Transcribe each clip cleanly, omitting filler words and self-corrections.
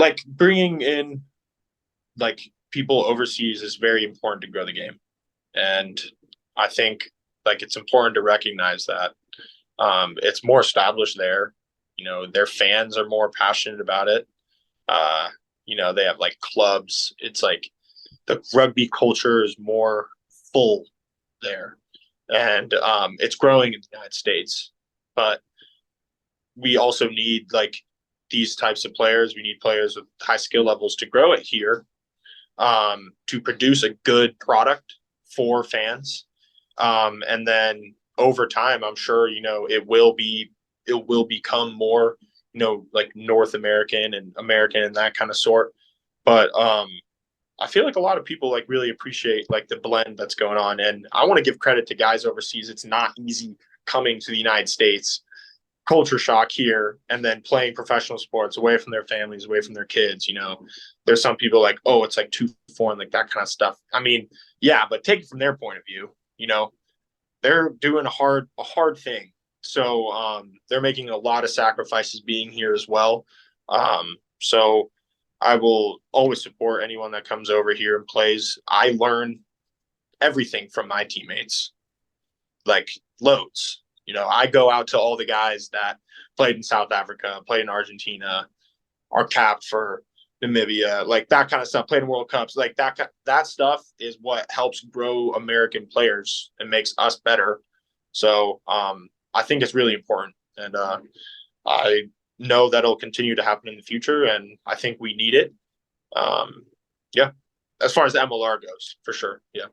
like bringing in like people overseas is very important to grow the game. And I think like it's important to recognize that it's more established there. Their fans are more passionate about it. Uh, they have like clubs. It's like the rugby culture is more full there, and it's growing in the United States. But we also need like these types of players. We need players with high skill levels to grow it here, to produce a good product for fans. And then over time, I'm sure, it will become more, like North American and American and that kind of sort. But I feel like a lot of people like really appreciate like the blend that's going on. And I want to give credit to guys overseas. It's not easy coming to the United States, culture shock here, and then playing professional sports away from their families, away from their kids. There's some people like, oh, it's like too foreign, like that kind of stuff. I mean, yeah, but take it from their point of view. They're doing a hard thing. So they're making a lot of sacrifices being here as well. So I will always support anyone that comes over here and plays. I learn everything from my teammates, like loads. I go out to all the guys that played in South Africa, played in Argentina, are capped for Namibia, like that kind of stuff, played in World Cups, like that stuff is what helps grow American players and makes us better. So I think it's really important, and I know that'll continue to happen in the future, and I think we need it. Yeah, as far as the MLR goes, for sure. Yeah.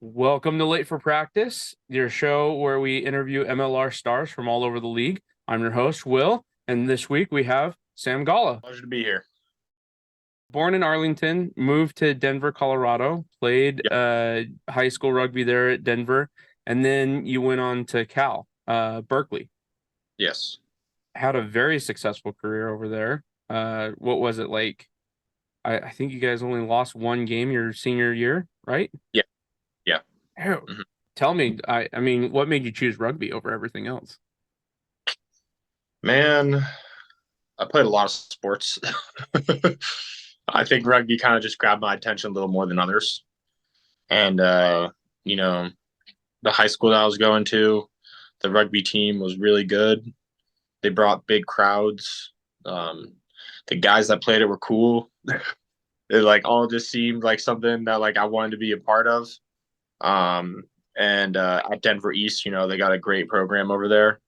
Welcome to Late for Practice, your show where we interview MLR stars from all over the league. I'm your host, Will, and this week we have Sam Golla. Pleasure to be here. Born in Arlington, moved to Denver, Colorado, played high school rugby there at Denver, and then you went on to Cal, Berkeley. Yes. Had a very successful career over there. What was it like? I think you guys only lost one game your senior year, right? Yeah. Yeah. Oh, Mm-hmm. Tell me, I mean, what made you choose rugby over everything else? Man, I played a lot of sports. I think rugby kind of just grabbed my attention a little more than others. And you know, the high school that I was going to, the rugby team was really good. They brought big crowds. The guys that played it were cool. It like all just seemed like something that like I wanted to be a part of. And at Denver East, they got a great program over there.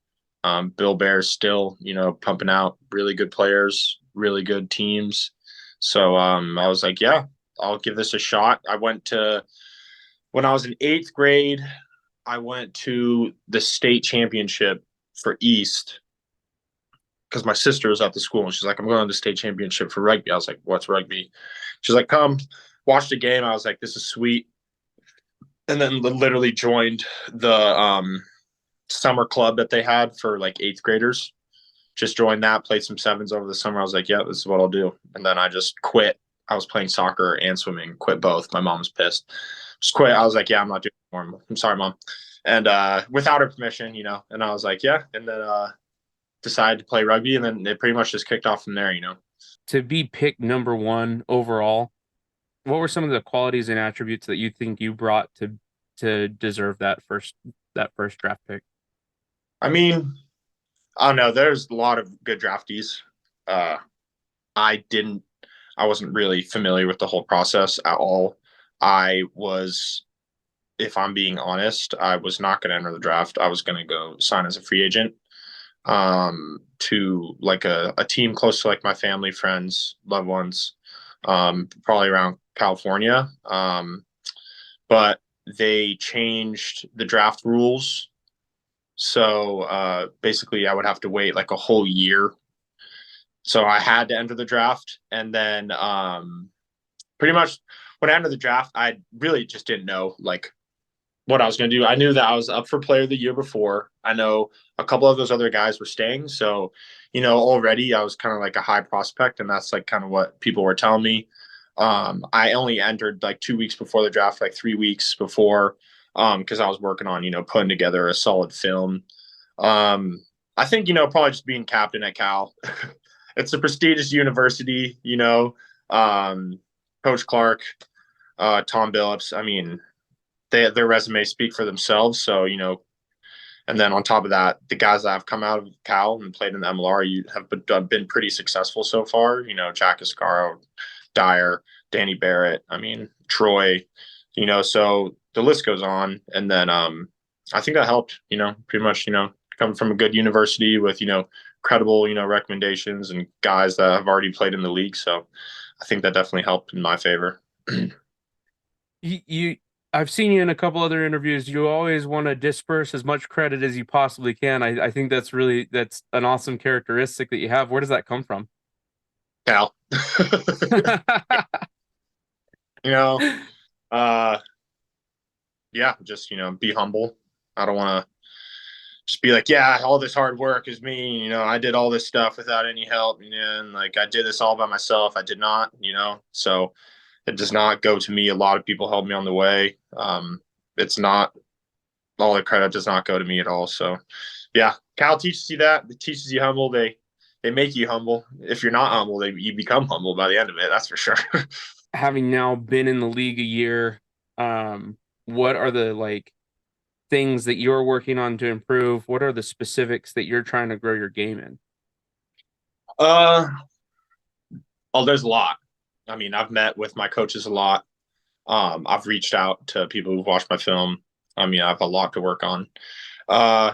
Bill Bear's still, pumping out really good players, really good teams. So I was like, yeah, I'll give this a shot. When I was in eighth grade, I went to the state championship for East because my sister was at the school and she's like, I'm going to the state championship for rugby. I was like, what's rugby? She's like, come watch the game. I was like, this is sweet. And then literally joined the summer club that they had for like eighth graders. Just joined that, played some sevens over the summer. I was like, yeah, this is what I'll do. And then I just quit. I was playing soccer and swimming, quit both. My mom was pissed. Just quit. I was like, yeah, I'm not doing it anymore. I'm sorry, mom. And without her permission, and I was like, yeah. And then decided to play rugby. And then it pretty much just kicked off from there, To be picked number one overall, what were some of the qualities and attributes that you think you brought to deserve that first draft pick? I mean, I don't know. There's a lot of good draftees. I wasn't really familiar with the whole process at all. If I'm being honest, I was not going to enter the draft. I was going to go sign as a free agent to like a team close to like my family, friends, loved ones, probably around California. But they changed the draft rules. So basically, I would have to wait like a whole year So I had to enter the draft. And then pretty much when I entered the draft, I really just didn't know like what I was going to do. I knew that I was up for player of the year before. I know a couple of those other guys were staying. So, already I was kind of like a high prospect. And that's like kind of what people were telling me. I only entered like 2 weeks before the draft, like 3 weeks before, because I was working on, putting together a solid film. Um, I think, probably just being captain at Cal. It's a prestigious university, Coach Clark, Tom Billups. I mean, their resumes speak for themselves. So, and then on top of that, the guys that have come out of Cal and played in the MLR have been pretty successful so far. Jack Iscaro, Dyer, Danny Barrett. I mean, Troy. So the list goes on. And then I think that helped. Pretty much. Coming from a good university with credible recommendations and guys that have already played in the league. So I think that definitely helped in my favor. You I've seen you in a couple other interviews. You always want to disperse as much credit as you possibly can. I think that's an awesome characteristic that you have. Where does that come from? Cal. you know, uh, yeah, just be humble. I don't want to just be like, yeah, all this hard work is me. I did all this stuff without any help, and like I did this all by myself. I did not, so it does not go to me. A lot of people helped me on the way. It's not all the credit does not go to me at all. So, yeah, Cal teaches you that. It teaches you humble. They make you humble. If you're not humble, you become humble by the end of it. That's for sure. Having now been in the league a year, what are the like things that you're working on to improve? What are the specifics that you're trying to grow your game in? uh, there's a lot. I mean, I've met with my coaches a lot. I've reached out to people who've watched my film. I mean, I have a lot to work on. Uh,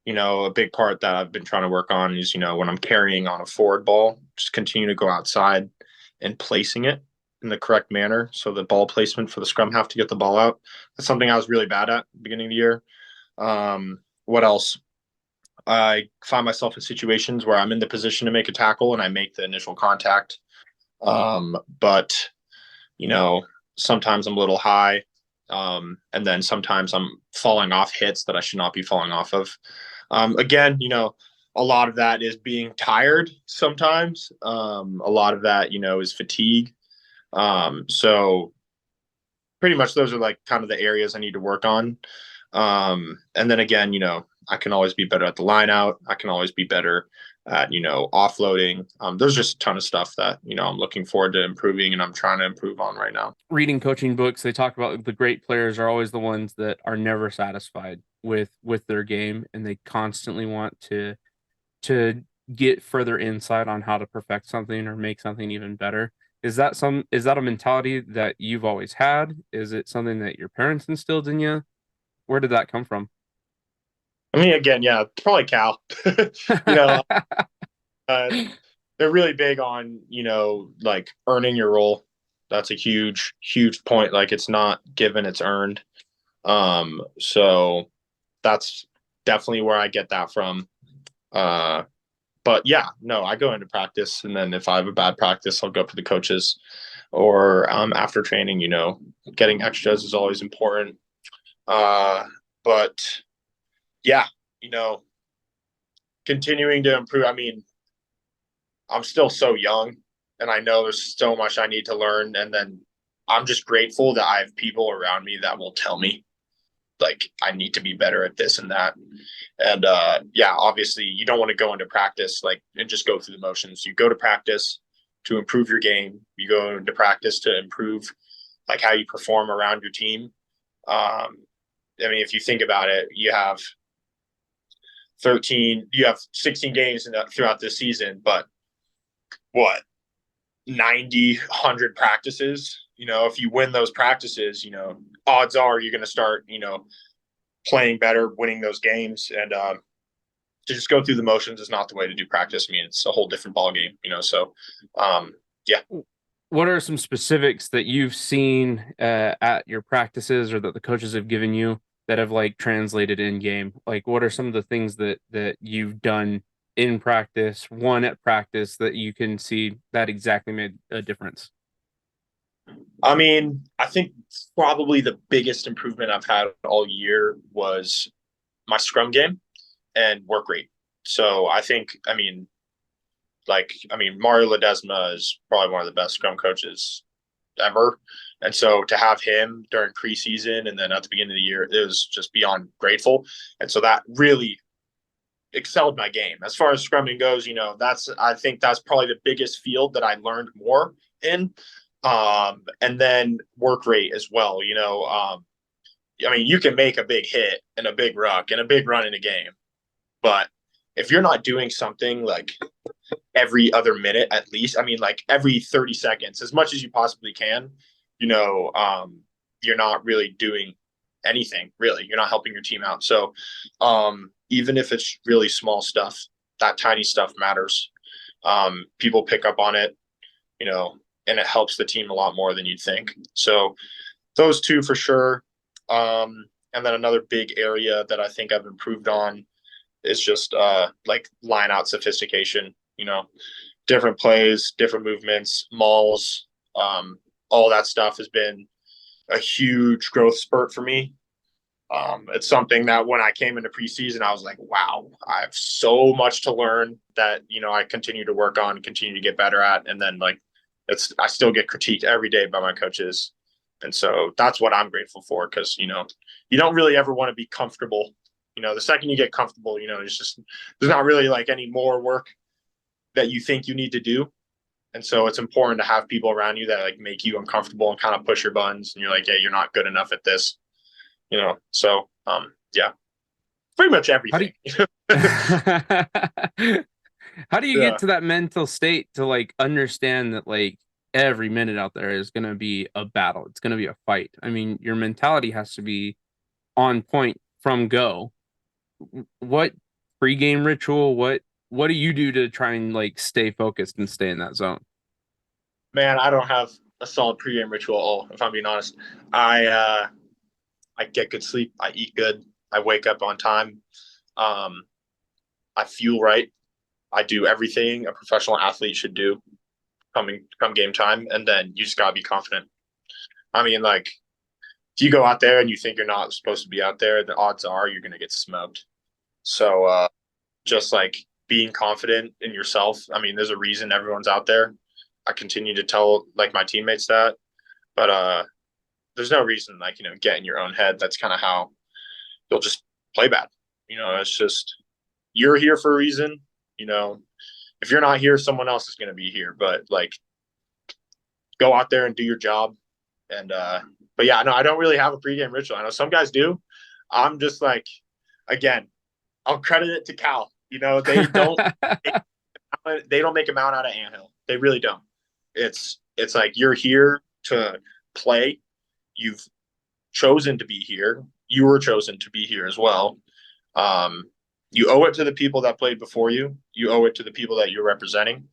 a big part that I've been trying to work on is, when I'm carrying on a forward ball, just continue to go outside and placing it in the correct manner. So the ball placement for the scrum half to get the ball out. That's something I was really bad at the beginning of the year. What else? I find myself in situations where I'm in the position to make a tackle and I make the initial contact. But, you know, sometimes I'm a little high. And then sometimes I'm falling off hits that I should not be falling off of. Again, a lot of that is being tired sometimes. A lot of that, is fatigue. So pretty much those are like kind of the areas I need to work on. And then again, I can always be better at the line out. I can always be better at, offloading. There's just a ton of stuff that, I'm looking forward to improving and I'm trying to improve on right now. Reading coaching books, they talk about the great players are always the ones that are never satisfied with their game, and they constantly want to get further insight on how to perfect something or make something even better. Is that a mentality that you've always had? Is it something that your parents instilled in you? Where did that come from? I mean, again, yeah, probably Cal. you know, uh, they're really big on, like earning your role. That's a huge, huge point. Like it's not given, it's earned. So that's definitely where I get that from. Uh, but yeah, no, I go into practice, and then if I have a bad practice, I'll go up to the coaches. Or after training, getting extras is always important. But yeah, you know, continuing to improve. I mean, I'm still so young, and I know there's so much I need to learn. And then I'm just grateful that I have people around me that will tell me like I need to be better at this and that. And yeah, obviously you don't want to go into practice like and just go through the motions. You go to practice to improve your game. You go into practice to improve like how you perform around your team. I mean, if you think about it, you have 16 games throughout this season, but what 90, 100 practices. If you win those practices, odds are you're going to start, playing better, winning those games. And to just go through the motions is not the way to do practice. I mean, it's a whole different ball game, So, yeah. What are some specifics that you've seen at your practices or that the coaches have given you that have like translated in game? Like, what are some of the things that you've done in practice, one at practice that you can see that exactly made a difference? I mean, I think probably the biggest improvement I've had all year was my scrum game and work rate. So I think, Mario Ledesma is probably one of the best scrum coaches ever. And so to have him during preseason and then at the beginning of the year, it was just beyond grateful. And so that really excelled my game. As far as scrumming goes, I think that's probably the biggest field that I learned more in. And then work rate as well. You can make a big hit and a big ruck and a big run in a game, but if you're not doing something like every other minute at least, like every 30 seconds, as much as you possibly can, you're not really doing anything, really. You're not helping your team out. So even if it's really small stuff, that tiny stuff matters. People pick up on it, and it helps the team a lot more than you'd think. So those two for sure. And then another big area that I think I've improved on is just like line out sophistication, different plays, different movements, mauls, all that stuff has been a huge growth spurt for me. It's something that when I came into preseason, I was like, wow, I have so much to learn that, I continue to work on, continue to get better at. And then I still get critiqued every day by my coaches. And so that's what I'm grateful for. Cause you don't really ever want to be comfortable. The second you get comfortable, there's not really like any more work that you think you need to do. And so it's important to have people around you that like make you uncomfortable and kind of push your buttons. And you're like, hey, you're not good enough at this, So, yeah, pretty much How do everything. you how do you Yeah. get to that mental state to like understand that like every minute out there is going to be a battle? It's going to be a fight. I mean, your mentality has to be on point from go. What pregame ritual? What do you do to try and like stay focused and stay in that zone? Man, I don't have a solid pregame ritual at all, if I'm being honest. I get good sleep. I eat good. I wake up on time. Um, I fuel right. I do everything a professional athlete should do come game time, and then you just gotta be confident. Like if you go out there and you think you're not supposed to be out there, the odds are you're gonna get smoked. So just like being confident in yourself. There's a reason everyone's out there. I continue to tell like my teammates that, but there's no reason get in your own head. That's kind of how you'll just play bad. It's just you're here for a reason. If you're not here, someone else is going to be here. But like, go out there and do your job. And but yeah, no, I don't really have a pregame ritual. I know some guys do. I'm just like, again, I'll credit it to Cal. They don't they don't make a mountain out of anthill. They really don't. It's like you're here to play. You've chosen to be here. You were chosen to be here as well. You owe it to the people that played before you. You owe it to the people that you're representing.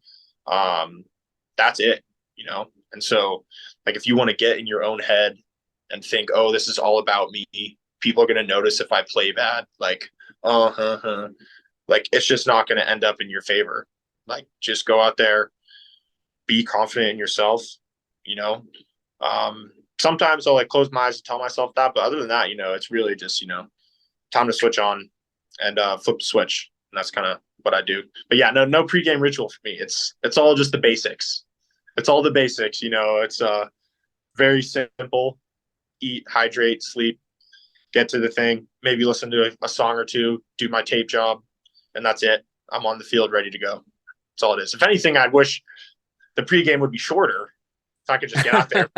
That's it. And so, like, if you want to get in your own head and think, oh, this is all about me, people are going to notice if I play bad. Like, like it's just not going to end up in your favor. Like, just go out there, be confident in yourself. You know, sometimes I'll like close my eyes and tell myself that, but other than that, it's really just time to switch on and flip the switch, and that's kind of what I do. But yeah, no pregame ritual for me. It's all just the basics. It's all the basics. It's very simple: eat, hydrate, sleep, get to the thing, maybe listen to a song or two, do my tape job, and that's it. I'm on the field ready to go. That's all it is. If anything, I wish the pregame would be shorter. If I could just get out there.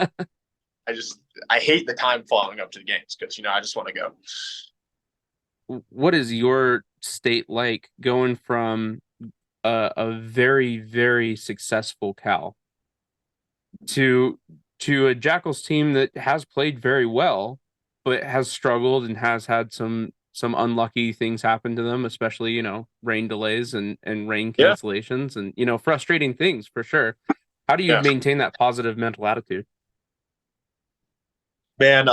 I hate the time following up to the games because I just want to go. What is your state like going from a very, very successful Cal to a Jackals team that has played very well, but has struggled and has had some unlucky things happen to them, especially, rain delays and rain Yeah, cancellations and, frustrating things for sure. How do you yeah, maintain that positive mental attitude? man.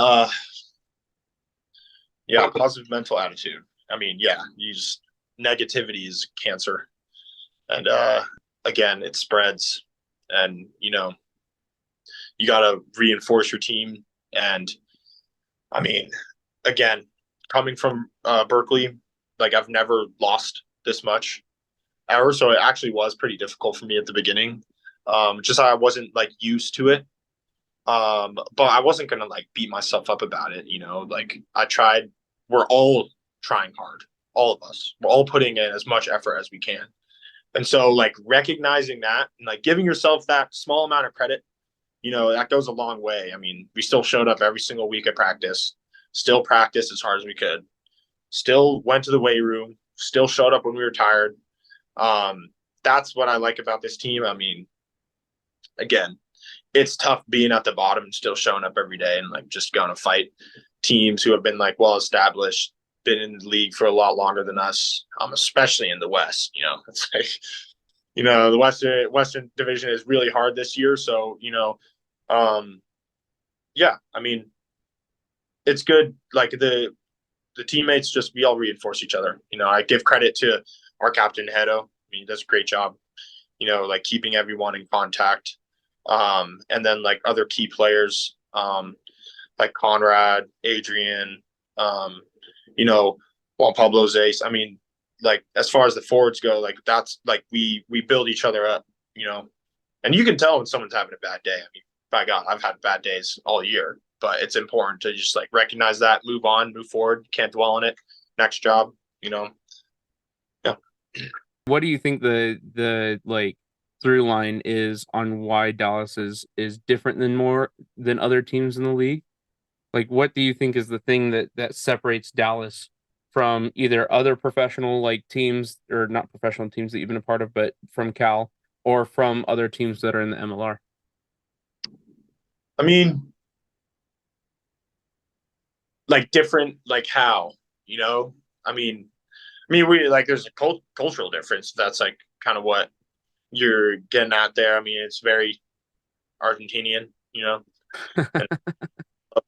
Yeah, positive mental attitude. Yeah, you just negativity is cancer. And again, it spreads, and you got to reinforce your team. And I mean, again, coming from Berkeley, like I've never lost this much ever, so it actually was pretty difficult for me at the beginning. Just I wasn't like used to it. But I wasn't gonna like beat myself up about it, Like I tried. We're all trying hard, all of us. We're all putting in as much effort as we can, and so like recognizing that and like giving yourself that small amount of credit, that goes a long way. I mean, we still showed up every single week at practice, still practiced as hard as we could, still went to the weight room, still showed up when we were tired. That's what I like about this team. I mean, again, it's tough being at the bottom and still showing up every day and like just going to fight teams who have been like well established, been in the league for a lot longer than us, especially in the West. It's like the Western Division is really hard this year. So yeah, I mean, it's good. Like the teammates, just we all reinforce each other. I give credit to our captain Hedo. I mean, he does a great job. Like keeping everyone in contact. And then like other key players, like Conrad, Adrian, Juan Pablo Zace. I mean, like as far as the forwards go, like that's like we build each other up, and you can tell when someone's having a bad day. I mean, by God, I've had bad days all year, but it's important to just like recognize that, move on, move forward. Can't dwell on it. Next job, yeah. What do you think the like through line is on why Dallas is different than other teams in the league? Like, what do you think is the thing that separates Dallas from either other professional like teams or not professional teams that you've been a part of, but from Cal or from other teams that are in the MLR? I mean, like different, like how, we like there's a cultural difference. That's like kind of what you're getting at there. I mean, it's very Argentinian, and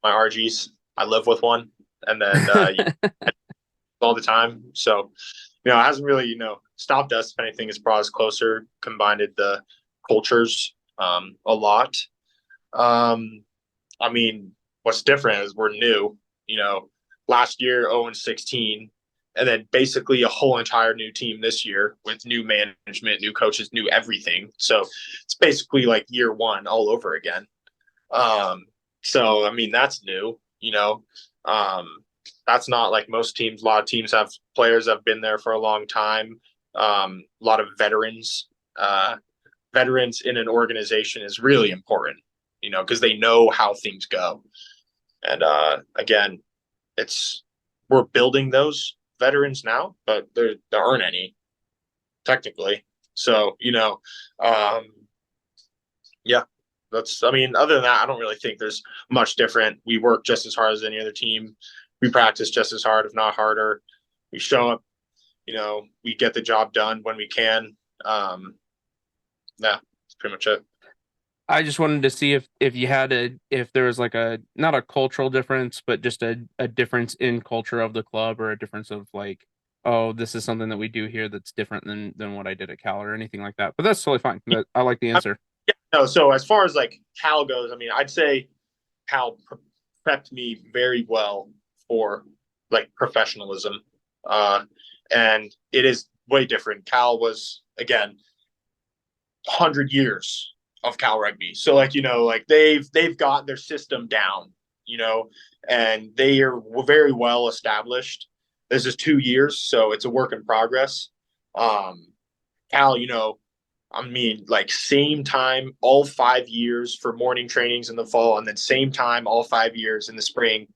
my RGs. I live with one, and then all the time. So, it hasn't really, stopped us. If anything, it's brought us closer, combined the cultures a lot. I mean, what's different is we're new. Last year 0-16, and then basically a whole entire new team this year with new management, new coaches, new everything. So it's basically like year one all over again. So I mean that's new. That's not like most teams. A lot of teams have players that have been there for a long time. A lot of veterans. Veterans in an organization is really important, because they know how things go. And again, we're building those veterans now, but there aren't any technically. So yeah, I mean, other than that, I don't really think there's much different. We work just as hard as any other team. We practice just as hard, if not harder. We show up, we get the job done when we can. Yeah, that's pretty much it. I just wanted to see if you had if there was like a not a cultural difference, but just a difference in culture of the club or a difference of like, oh, this is something that we do here that's different than what I did at Cal or anything like that. But that's totally fine. I like the answer. Yeah, no. So as far as like Cal goes, I mean, I'd say Cal prepped me very well for like professionalism, and it is way different. Cal was again 100 years of Cal rugby. So like like they've got their system down, and they are very well established. This is 2 years, so it's a work in progress. Cal, I mean, like same time all 5 years for morning trainings in the fall, and then same time all 5 years in the spring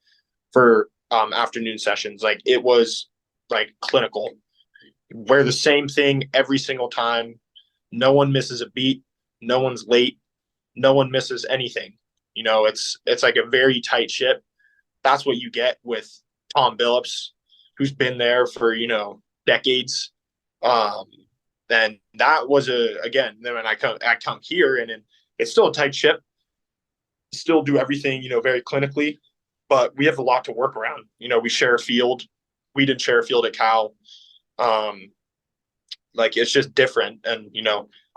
for afternoon sessions. Like it was like clinical. Wear the same thing every single time. No one misses a beat. No one's late. No one misses anything. It's like a very tight ship. That's what you get with Tom Billups, who's been there for decades. And that was again. Then when I come here and it's still a tight ship. Still do everything very clinically, but we have a lot to work around. We share a field. We didn't share a field at Cal. like it's just different. And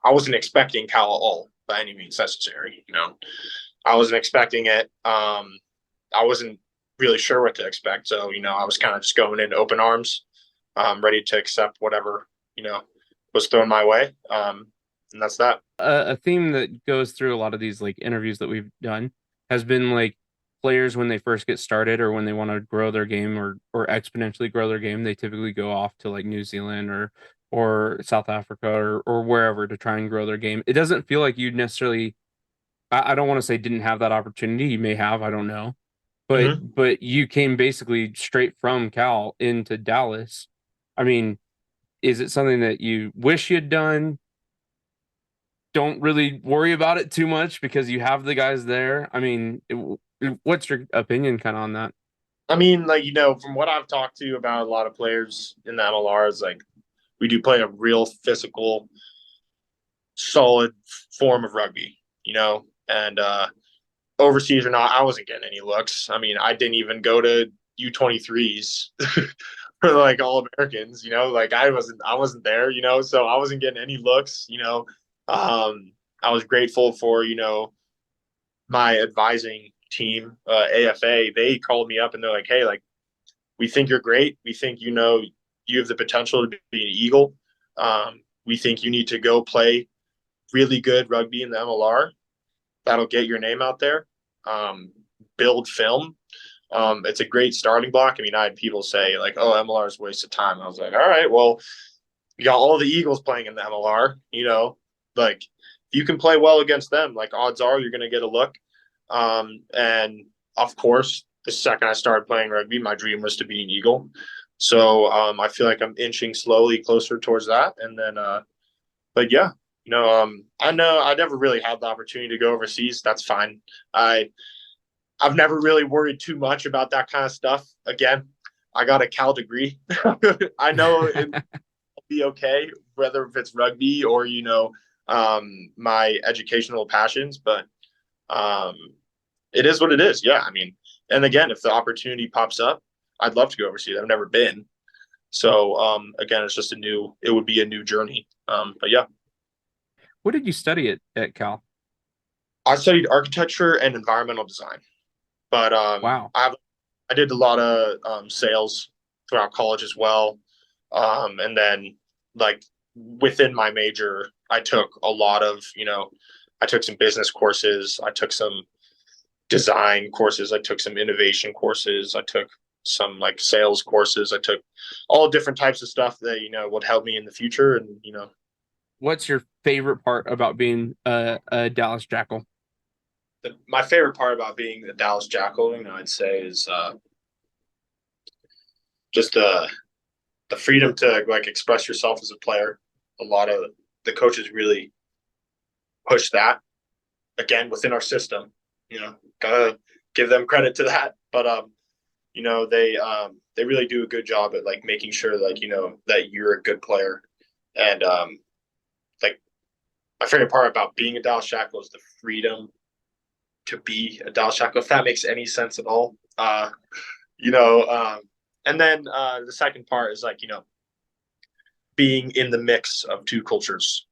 I wasn't expecting Cal at all by any means necessary. I wasn't expecting it. I wasn't really sure what to expect. So, I was kind of just going in open arms, ready to accept whatever, was thrown my way. And that's that. A theme that goes through a lot of these like interviews that we've done has been like players when they first get started or when they want to grow their game or exponentially grow their game, they typically go off to like New Zealand or South Africa or wherever to try and grow their game. It doesn't feel like you necessarily I don't want to say didn't have that opportunity. You may have, I don't know. But Mm-hmm. but you came basically straight from Cal into Dallas. I mean, is it something that you wish you'd done? Don't really worry about it too much because you have the guys there. I mean, what's your opinion kind of on that? I mean, like, from what I've talked to about a lot of players in the MLR is like, we do play a real physical, solid form of rugby, and overseas or not, I wasn't getting any looks. I mean, I didn't even go to U23s for like all Americans, like I wasn't there, so I wasn't getting any looks. I was grateful for, my advising team, AFA. They called me up and they're like, hey, like, we think you're great. We think, you have the potential to be an Eagle. We think you need to go play really good rugby in the MLR. That'll get your name out there. Um, Build film. It's a great starting block. I mean, I had people say like, "Oh, MLR is a waste of time." I was like, "All right, well, you got all the Eagles playing in the MLR. Like if you can play well against them, like odds are you're going to get a look." And of course, the second I started playing rugby, my dream was to be an Eagle. So I feel like I'm inching slowly closer towards that. And then, but yeah, I know I never really had the opportunity to go overseas. That's fine. I've never really worried too much about that kind of stuff. Again, I got a Cal degree. I know it'll be okay, whether if it's rugby or my educational passions, but um, it is what it is. Yeah, I mean, and again, if the opportunity pops up, I'd love to go overseas. I've never been, so again, it's just it would be a new journey. But yeah, What did you study at Cal? I studied architecture and environmental design, but Wow. I did a lot of sales throughout college as well. And then like within my major, I took a lot of, I took some business courses, I took some design courses, I took some innovation courses, I took some like sales courses, I took all different types of stuff that, would help me in the future. And, What's your favorite part about being a Dallas Jackal? my favorite part about being the Dallas Jackal, I'd say is just the freedom to like express yourself as a player. A lot of the coaches really push that again within our system. Gotta give them credit to that. But they really do a good job at like making sure like that you're a good player. And like my favorite part about being a Dallas Jackal is the freedom to be a Dallas Jackal, if that makes any sense at all. You know, and then the second part is like, being in the mix of two cultures.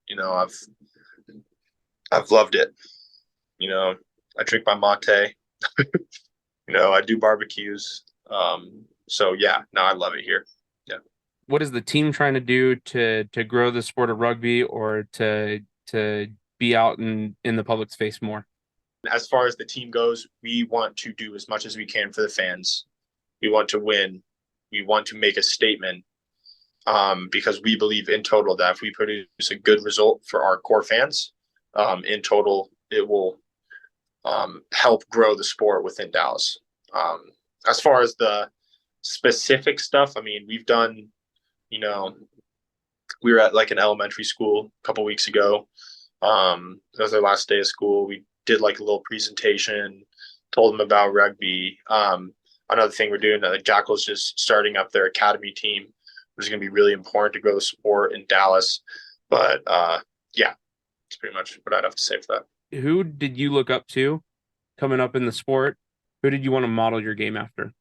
I've loved it. I drink my mate. I do barbecues. So yeah, no, I love it here. Yeah. What is the team trying to do to grow the sport of rugby or to be out in the public's face more? As far as the team goes, we want to do as much as we can for the fans. We want to win. We want to make a statement, because we believe in total that if we produce a good result for our core fans, in total, it will help grow the sport within Dallas. Um, as far as the specific stuff, I mean, we've done, you know, we were at like an elementary school a couple weeks ago. It was our last day of school. We did like a little presentation, told them about rugby. Another thing we're doing, the Jackals just starting up their academy team, which is going to be really important to grow the sport in Dallas. But yeah, that's pretty much what I'd have to say for that. Who did you look up to coming up in the sport? Who did you want to model your game after?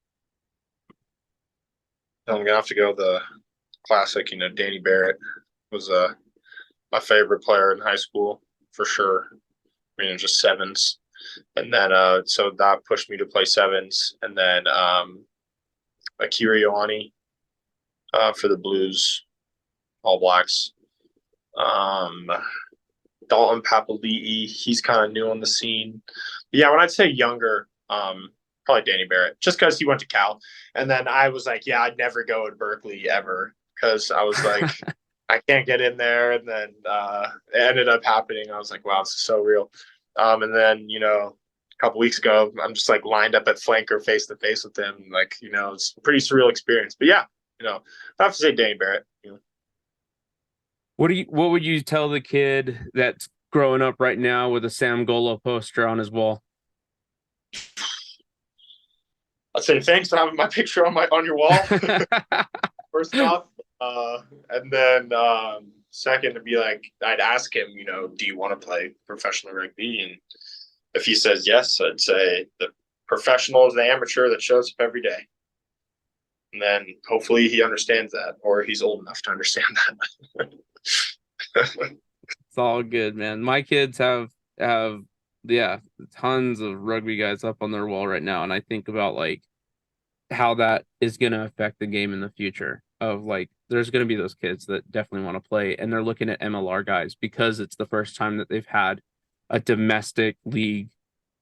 I'm gonna have to go the classic, Danny Barrett was my favorite player in high school for sure. I mean, just sevens, and then so that pushed me to play sevens, and then Akira Ioane for the Blues, All Blacks. Um, Dalton Papali'i, he's kind of new on the scene. But yeah, when I'd say younger, probably Danny Barrett, just because he went to Cal. And then I was like, yeah, I'd never go at Berkeley ever because I was like, I can't get in there. And then it ended up happening. I was like, wow, this is so real. And then, a couple weeks ago, I'm just like lined up at flanker face to face with him. Like, it's a pretty surreal experience. But yeah, I have to say Danny Barrett. What would you tell the kid that's growing up right now with a Sam Golla poster on his wall? I'd say thanks for having my picture on your wall. First off, and then second to be like, I'd ask him, do you want to play professional rugby? And if he says yes, I'd say the professional is the amateur that shows up every day. And then hopefully he understands that, or he's old enough to understand that. It's all good, man. My kids have tons of rugby guys up on their wall right now, and I think about like how that is going to affect the game in the future. Of like, there's going to be those kids that definitely want to play, and they're looking at MLR guys because it's the first time that they've had a domestic league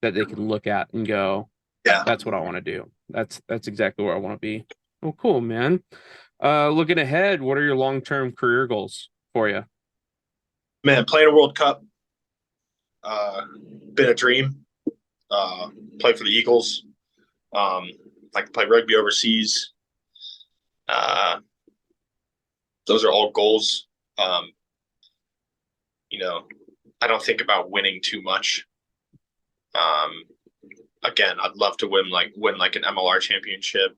that they can look at and go, yeah, that's what I want to do. That's exactly where I want to be. Oh, cool, man. Looking ahead, what are your long-term career goals for you? Man, playing a World Cup, been a dream. Play for the Eagles. Like to play rugby overseas. Those are all goals. I don't think about winning too much. Again, I'd love to win like an MLR championship.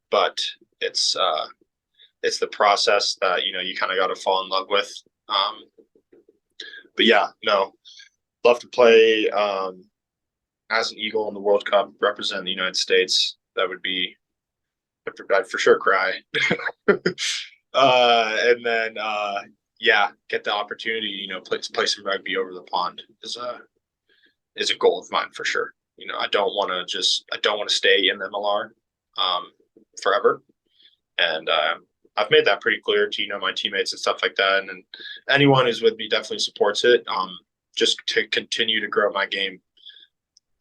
But it's the process that you kind of got to fall in love with. But yeah, no, love to play as an Eagle in the World Cup, represent the United States. That would be, I'd for sure cry. And then get the opportunity, play some rugby over the pond is a goal of mine for sure. I don't want to stay in MLR forever. And I've made that pretty clear to, my teammates and stuff like that. And anyone who's with me definitely supports it. Just to continue to grow my game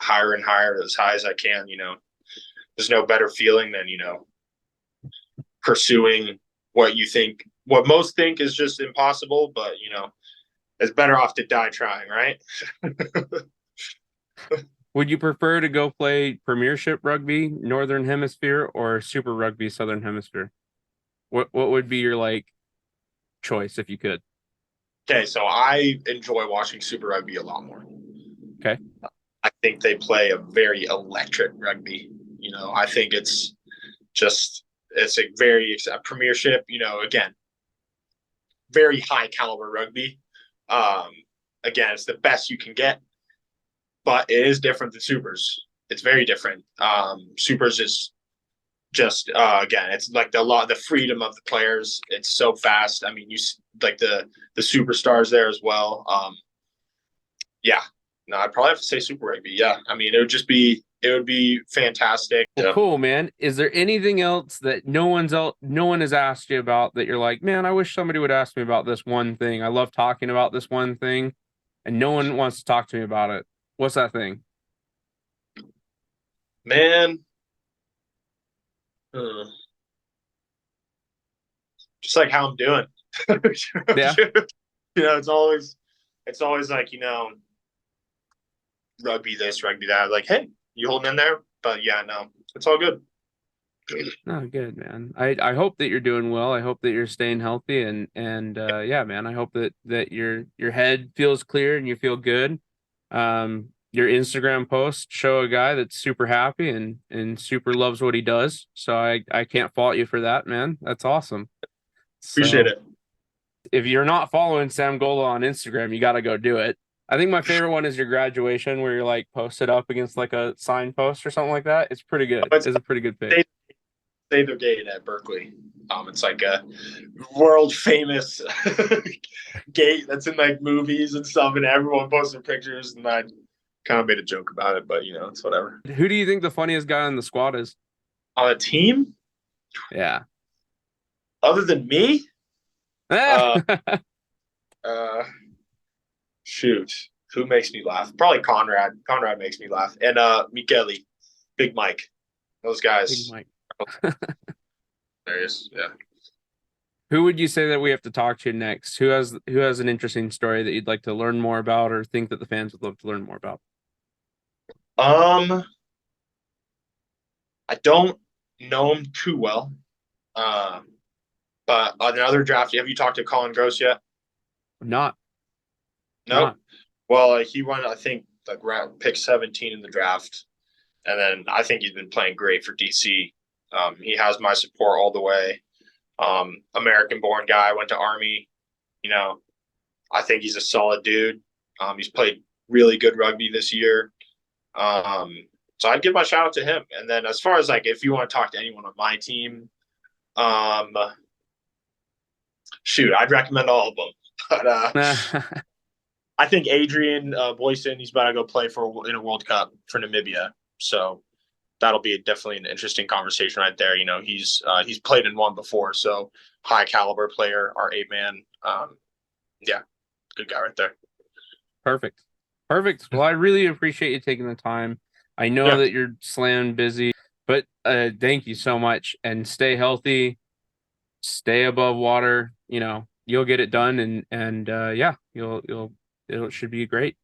higher and higher, as high as I can. There's no better feeling than, pursuing what most think is just impossible, but, it's better off to die trying, right? Would you prefer to go play Premiership Rugby, Northern Hemisphere, or Super Rugby, Southern Hemisphere? What would be your choice if you could? Okay, so I enjoy watching Super Rugby a lot more. Okay. I think they play a very electric rugby. I think it's a Premiership, again, very high caliber rugby. Again, it's the best you can get, but it is different than Supers. It's very different. Supers is just again, it's like the freedom of the players. It's so fast. I mean, you like the superstars there as well. Yeah, no, I'd probably have to say Super Rugby. Yeah, I mean, it would be fantastic. Well, cool, man. Is there anything else that no one has asked you about that you're like, man, I wish somebody would ask me about this one thing. I love talking about this one thing, and no one wants to talk to me about it. What's that thing? Man, just like how I'm doing. Yeah. It's always like, rugby this, rugby that. Like, hey, you holding in there? But yeah, no, it's all good. Oh, good, man. I hope that you're doing well. I hope that you're staying healthy and yeah, man. I hope that your head feels clear and you feel good. Your Instagram posts show a guy that's super happy and super loves what he does. So I can't fault you for that, man. That's awesome. Appreciate it. If you're not following Sam Golla on Instagram, you got to go do it. I think my favorite one is your graduation where you're posted up against a signpost or something like that. It's pretty good. It's a pretty good pic. Sather Gate at Berkeley. It's like a world famous gate that's in like movies and stuff, and everyone posted pictures, and I kind of made a joke about it, but it's whatever. Who do you think the funniest guy on the squad is? On a team, Yeah. other than me, uh, uh, shoot, who makes me laugh? Probably Conrad. Conrad makes me laugh, and Michele, Big Mike. Those Big guys, Mike. hilarious. Yeah. Who would you say that we have to talk to next? Who has an interesting story that you'd like to learn more about, or think that the fans would love to learn more about? Um, I don't know him too well. Um, but on another draft, have you talked to Colin Gross yet? Not, Nope. not. Well, he won, I think, like round pick 17 in the draft, and then I think he's been playing great for DC. He has my support all the way. American-born guy, went to Army. You know, I think he's a solid dude. He's played really good rugby this year. Um, so I'd give my shout out to him. And then as far as like if you want to talk to anyone on my team, um, shoot, I'd recommend all of them. But I think Adrian Boyson, he's about to go play for in a World Cup for Namibia. So that'll be definitely an interesting conversation right there. He's played in one before, so high caliber player, our 8 man. Yeah, good guy right there. Perfect. Perfect. Well, I really appreciate you taking the time. I know Yeah, that you're slammed busy, but thank you so much, and stay healthy, stay above water. You'll get it done, and yeah, it should be great.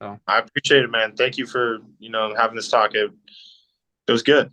So I appreciate it, man. Thank you for having this talk. It was good.